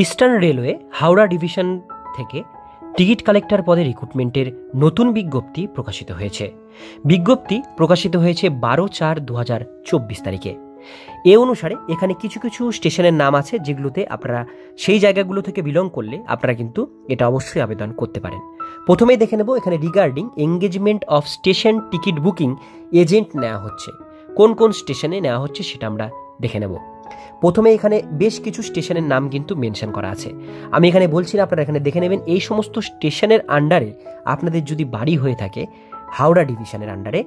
Eastern railway Howrah division থেকে ticket collector পদে রিক্রুটমেন্টের নতুন বিজ্ঞপ্তি প্রকাশিত হয়েছে। বিজ্ঞপ্তি প্রকাশিত হয়েছে 12/4/2024 তারিখে। এ অনুসারে এখানে কিছু কিছু স্টেশনের নাম আছে যেগুলোতে আপনারা সেই জায়গাগুলো থেকে বিলং করলে আপনারা কিন্তু এটা অবশ্যই আবেদন করতে পারেন। প্রথমেই দেখে নেব এখানে regarding engagement of station ticket booking agent নেওয়া হচ্ছে। কোন কোন স্টেশনে নেওয়া হচ্ছে সেটা আমরা দেখে নেব। প্রথমে এখানে বেশ কিছু স্টেশনের নাম কিন্তু মেনশন করা আছে। আমি এখানে বলছি না, আপনারা এখানে দেখে নেবেন। এই সমস্ত স্টেশনের আন্ডারে আপনাদের যদি বাড়ি হয়ে থাকে হাওড়া ডিভিশনের আন্ডারে,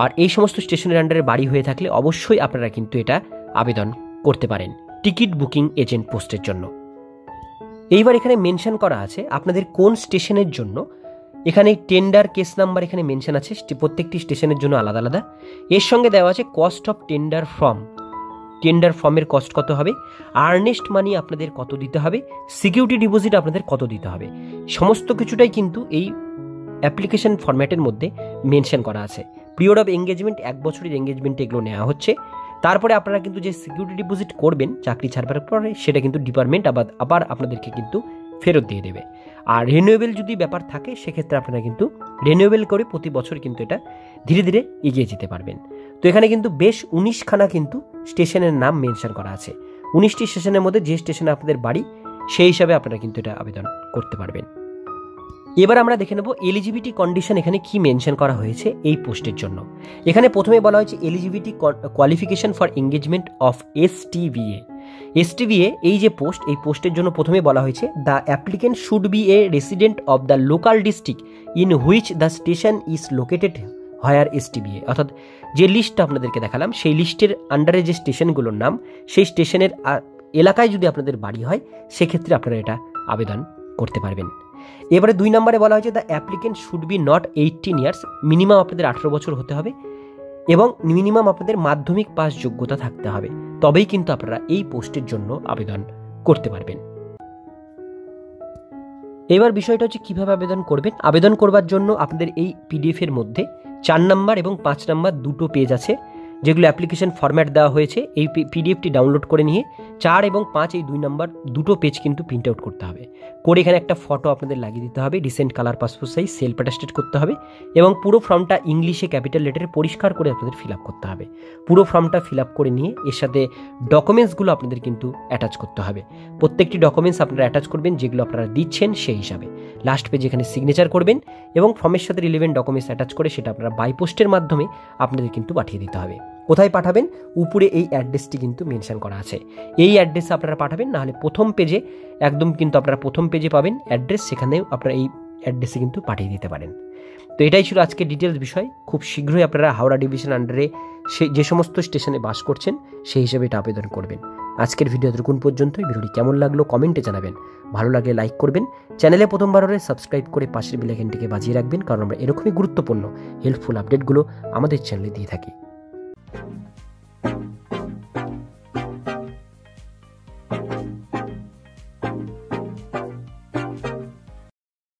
আর এই সমস্ত স্টেশনের আন্ডারে বাড়ি হয়ে থাকলে অবশ্যই আপনারা কিন্তু এটা আবেদন করতে পারেন টিকিট বুকিং এজেন্ট পোস্টের জন্য। এইবার এখানে মেনশন করা আছে আপনাদের কোন স্টেশনের জন্য। এখানে টেন্ডার কেস নাম্বার এখানে মেনশন আছে, প্রত্যেকটি স্টেশনের জন্য আলাদা আলাদা। এর সঙ্গে দেওয়া আছে cost of tender form, tender ফর্মের কস্ট কত হবে, আর্নেস্ট মানি আপনাদের কত দিতে হবে, সিকিউরিটি ডিপোজিট আপনাদের কত দিতে হবে, সমস্ত কিছুটাই কিন্তু এই অ্যাপ্লিকেশন ফরম্যাটের মধ্যে মেনশন করা আছে। পিরিয়ড অফ এঙ্গেজমেন্ট 1 বছরের এঙ্গেজমেন্টে এগুলো নেওয়া হচ্ছে। তারপরে আপনারা কিন্তু যে সিকিউরিটি ডিপোজিট করবেন চাকরি ছাড়বার পরে সেটা কিন্তু ডিপার্টমেন্ট আবার আপনাদেরকে কিন্তু ফেরত দিয়ে দেবে। আর রিনিউয়েবল যদি ব্যাপার থাকে সেক্ষেত্রে আপনারা কিন্তু রিনিউয়েবল করে প্রতি বছর কিন্তু এটা ধীরে ধীরে এগিয়ে যেতে পারবেন। তো এখানে কিন্তু বেশ 19খানা কিন্তু স্টেশনের নাম মেনশন করা আছে। 19টি স্টেশনের মধ্যে যে স্টেশনে আপনাদের বাড়ি সেই হিসাবে আপনারা কিন্তু এটা আবেদন করতে পারবেন। এবার আমরা দেখে নেব এলিজিবিলিটি কন্ডিশন এখানে কি মেনশন করা হয়েছে এই পোস্টের জন্য। এখানে প্রথমে বলা হয়েছে eligibility qualification for engagement of STVA. STVA এই যে পোস্ট, এই পোস্টের জন্য প্রথমে বলা হয়েছে the applicant should be a resident of the local district in which the station is located hire STVA. অর্থাৎ যে লিস্টটা আপনাদেরকে দেখালাম সেই লিস্টের আন্ডারে যে স্টেশনগুলোর নাম, সেই স্টেশনের এলাকায় যদি আপনাদের বাড়ি হয় সেক্ষেত্রে আপনারা এটা আবেদন করতে পারবেন। এবারে 2 নম্বরে বলা হয়েছে the applicant should B not 18 years, minimum আপনাদের 18 বছর হতে হবে এবং মিনিমাম আপনাদের মাধ্যমিক পাস যোগ্যতা থাকতে হবে, তবেই কিন্তু আপনারা এই পোস্টের জন্য আবেদন করতে পারবেন। এবার বিষয়টা হচ্ছে কিভাবে আবেদন করবেন। আবেদন করবার জন্য আপনাদের এই পিডিএফ এর মধ্যে 4 নম্বর এবং 5 নম্বর দুটো পেজ আছে যেগুলো অ্যাপ্লিকেশন ফরম্যাট দেওয়া হয়েছে। এই পিডিএফটি ডাউনলোড করে নিয়ে 4 এবং 5 এই 2 নম্বর দুটো পেজ কিন্তু প্রিন্ট আউট করতে হবে, করে এখানে একটা ফটো আপনাদের লাগিয়ে দিতে হবে, recent colour passport size, self attested করতে হবে এবং পুরো ফর্মটা ইংলিশে ক্যাপিটাল লেটারে পরিষ্কার করে আপনাদের ফিল আপ করতে হবে। পুরো ফর্মটা ফিল আপ করে নিয়ে এর সাথে ডকুমেন্টসগুলো আপনাদের কিন্তু অ্যাটাচ করতে হবে। প্রত্যেকটি ডকুমেন্টস আপনারা অ্যাটাচ করবেন যেগুলো আপনারা দিচ্ছেন সেই হিসাবে। লাস্ট পেজে এখানে সিগনেচার করবেন এবং ফর্মের সাথে রিলেভেন্ট ডকুমেন্টস অ্যাটাচ করে সেটা আপনারা বাই পোস্টের মাধ্যমে আপনাদের কিন্তু পাঠিয়ে দিতে হবে। কোথায় পাঠাবেন? উপরে এই অ্যাড্রেসটি কিন্তু মেনশন করা আছে, এই অ্যাড্রেসে আপনারা পাঠাবেন। নাহলে প্রথম পেজে একদম কিন্তু আপনারা প্রথম পেজে পাবেন অ্যাড্রেস, সেখানেও আপনারা এই অ্যাড্রেসে কিন্তু পাঠিয়ে দিতে পারেন। তো এটাই ছিল আজকে ডিটেলস বিষয়। খুব শীঘ্রই আপনারা হাওড়া ডিভিশন আন্ডারে যে সমস্ত স্টেশনে বাস করছেন সেই হিসেবে এটা আবেদন করবেন। আজকের ভিডিও এতটুকুন পর্যন্তই। ভিডিওটি কেমন লাগলো কমেন্টে জানাবেন, ভালো লাগলে লাইক করবেন, চ্যানেলে প্রথমবার হলে সাবস্ক্রাইব করে পাশের বেল আইকনটিকে বাজিয়ে রাখবেন, কারণ আমরা এরকমই গুরুত্বপূর্ণ হেল্পফুল আপডেটগুলো আমাদের চ্যানেলে দিয়ে থাকি।